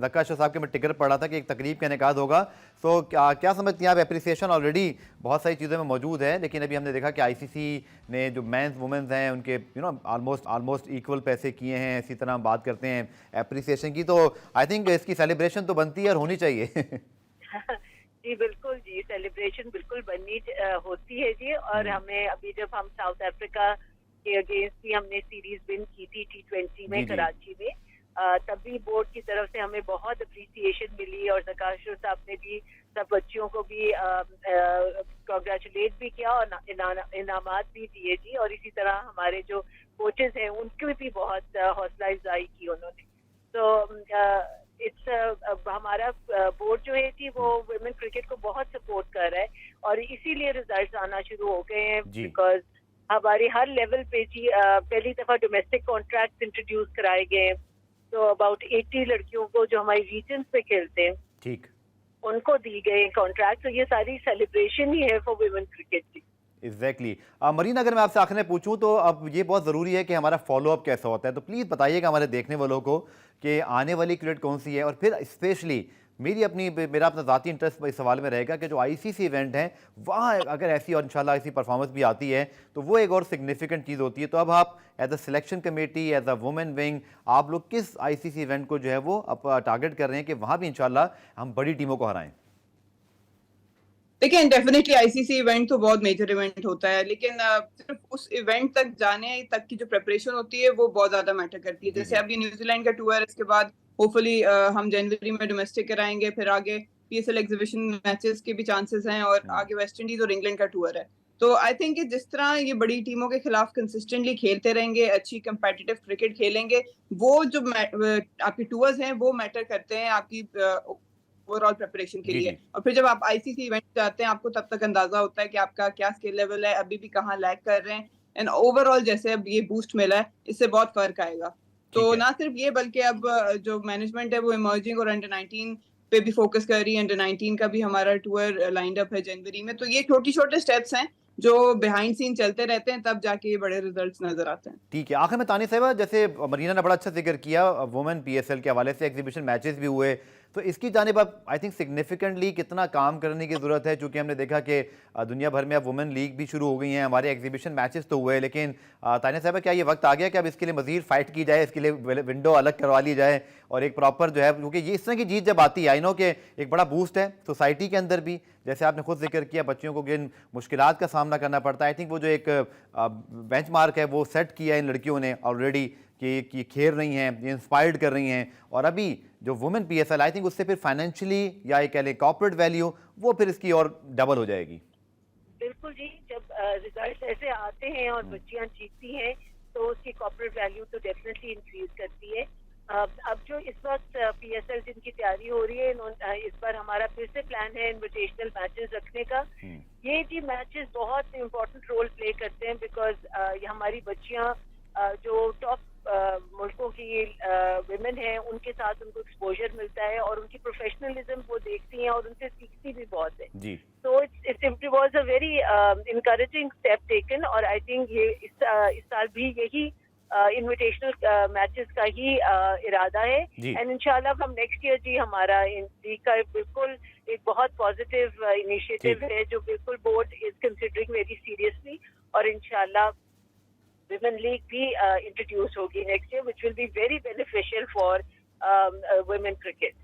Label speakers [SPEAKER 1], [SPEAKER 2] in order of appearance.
[SPEAKER 1] धक्का अशरफ साहब के मैं टिकट पढ़ रहा था कि एक तकरीब का इनेकाद होगा, तो क्या समझती हैं आप? एप्रिसिएशन ऑलरेडी बहुत सारी चीज़ों में मौजूद है, लेकिन अभी हमने देखा कि आईसीसी ने जो मेंस वुमेन्स हैं उनके ऑलमोस्ट इक्वल पैसे किए हैं। इसी तरह हम बात करते हैं एप्रिसिएशन की, तो आई थिंक इसकी सेलिब्रेशन तो बनती है और होनी चाहिए।
[SPEAKER 2] जी बिल्कुल जी, सेलिब्रेशन बिल्कुल बननी होती है जी। और हमें अभी जब हम साउथ अफ्रीका के अगेंस्ट भी हमने सीरीज विन की थी T20 में कराची में, तभी बोर्ड की तरफ से हमें बहुत अप्रिसिएशन मिली और ज़काशुर साहब ने भी सब बच्चियों को भी कांग्रेचुलेट भी किया और इनामात भी दिए जी। और इसी तरह हमारे जो कोचेस हैं उनकी भी बहुत हौसला अफजाई की उन्होंने। तो हमारा बोर्ड जो है जी वो वुमेन क्रिकेट को बहुत सपोर्ट कर रहा है और इसीलिए रिजल्ट्स आना शुरू हो गए हैं, बिकॉज हमारी हर लेवल पे जी पहली दफा डोमेस्टिक कॉन्ट्रैक्ट्स इंट्रोड्यूस कराए गए हैं। तो अबाउट 80 लड़कियों को जो हमारी रीजन्स पे खेलते हैं
[SPEAKER 1] ठीक
[SPEAKER 2] उनको दी गए कॉन्ट्रैक्ट। तो ये सारी सेलिब्रेशन ही है फॉर वुमेन क्रिकेट जी।
[SPEAKER 1] एग्जैक्टली। मरीन, अगर मैं आपसे आखिर में पूछूं तो अब ये बहुत ज़रूरी है कि हमारा फॉलोअप कैसा होता है, तो प्लीज़ बताइएगा हमारे देखने वालों को कि आने वाली क्रिकेट कौन सी है। और फिर स्पेशली मेरा अपना ज़ाती इंटरेस्ट इस सवाल में रहेगा कि जो आईसीसी इवेंट हैं वहाँ अगर ऐसी और इंशाल्लाह ऐसी परफॉर्मेंस भी आती है तो वो एक और सिग्निफिकेंट चीज़ होती है। तो अब आप as a selection committee, as a women wing, आप लोग किस आईसीसी इवेंट को जो है वो अब टारगेट कर रहे हैं कि वहाँ भी इंशाल्लाह हम बड़ी टीमों को हराएं?
[SPEAKER 3] देखिए, डेफिनेटली आईसीसी इवेंट तो बहुत मेजर इवेंट होता है, लेकिन सिर्फ उस इवेंट तक जाने तक की जो प्रिपरेशन होती है वो बहुत ज्यादा मैटर करती है। जैसे अब ये न्यूजीलैंड का टूर है, इसके बाद होपफुली हम जनवरी में डोमेस्टिक कराएंगे, फिर आगे पीएसएल एग्जीबिशन मैचेस के भी चांसेस हैं और आगे वेस्ट इंडीज और इंग्लैंड का टूर है। तो आई थिंक कि जिस तरह ये बड़ी टीमों के खिलाफ कंसिस्टेंटली खेलते रहेंगे, अच्छी कंपेटिटिव क्रिकेट खेलेंगे, वो जो आपके टूर्स हैं वो मैटर करते हैं आपकी ओवरऑल प्रिपरेशन के लिए। और फिर जब आप आईसीसी इवेंट जाते हैं आपको तब तक अंदाजा होता है कि आपका क्या स्किल लेवल है, अभी भी कहाँ लैग कर रहे हैं, एंड ओवरऑल जैसे अब ये बूस्ट मिला है इससे बहुत फर्क आएगा। तो ना सिर्फ ये बल्कि अब जो मैनेजमेंट है वो इमर्जिंग और अंडर 19 पे भी फोकस कर रही है। अंडर 19 का भी हमारा टूर लाइंड अप है जनवरी में। तो ये छोटे छोटे स्टेप्स हैं जो बिहाइंड सीन चलते रहते हैं, तब जाके ये बड़े रिजल्ट्स नजर आते हैं।
[SPEAKER 1] ठीक है। आखिर में तानिया साहिबा, जैसे मरीना ने बड़ा अच्छा जिक्र किया वुमेन पीएसएल के हवाले से, एग्जीबिशन मैचेस भी हुए, तो इसकी जानिब अब आई थिंक सिग्निफिकेंटली कितना काम करने की ज़रूरत है, क्योंकि हमने देखा कि दुनिया भर में अब वुमेन लीग भी शुरू हो गई हैं, हमारे एग्जीबिशन मैचेस तो हुए, लेकिन तानिया साहिबा क्या ये वक्त आ गया कि अब इसके लिए मज़ीद फाइट की जाए, इसके लिए विंडो अलग करवा ली जाए और एक प्रॉपर जो है, क्योंकि ये इस तरह की जीत जब आती है आई नो कि एक बड़ा बूस्ट है सोसाइटी के अंदर भी, जैसे आपने खुद जिक्र किया बच्चियों को जिन मुश्किलात का सामना करना पड़ता है। आई थिंक वो जो एक बेंचमार्क है वो सेट किया इन लड़कियों ने ऑलरेडी कि खेल रही हैं, ये इंस्पायर्ड कर रही हैं, और अभी जो वुमेन पीएसएल आई थिंक उससे फिर फाइनेंशियली या एक कह लें कॉर्पोरेट वैल्यू वो फिर इसकी और डबल हो जाएगी।
[SPEAKER 2] बिल्कुल जी, जब रिजल्ट ऐसे आते हैं और बच्चियां जीतती हैं तो उसकी कॉर्पोरेट वैल्यू तो डेफिनेटली इंक्रीज करती है। अब जो इस वक्त पीएसएल जिनकी तैयारी हो रही है, इस बार हमारा फिर से प्लान है इन्विटेशनल मैचेस रखने का। ये जी मैचेस बहुत इम्पोर्टेंट रोल प्ले करते हैं, बिकॉज हमारी बच्चियां जो टॉप मुल्कों की विमेन हैं उनके साथ उनको एक्सपोजर मिलता है और उनकी प्रोफेशनलिज्म वो देखती हैं और उनसे सीखती भी बहुत है जी। तो it was a very encouraging step taken और आई थिंक ये इस साल भी यही इन्विटेशनल मैचेस का ही इरादा है। एंड इंशाल्लाह हम नेक्स्ट ईयर जी हमारा लीग का बिल्कुल एक बहुत पॉजिटिव इनिशिएटिव है जो बिल्कुल board is considering very seriously, और इंशाल्लाह विमेन लीग भी इंट्रोड्यूस होगी next year, which will be very beneficial for women cricket.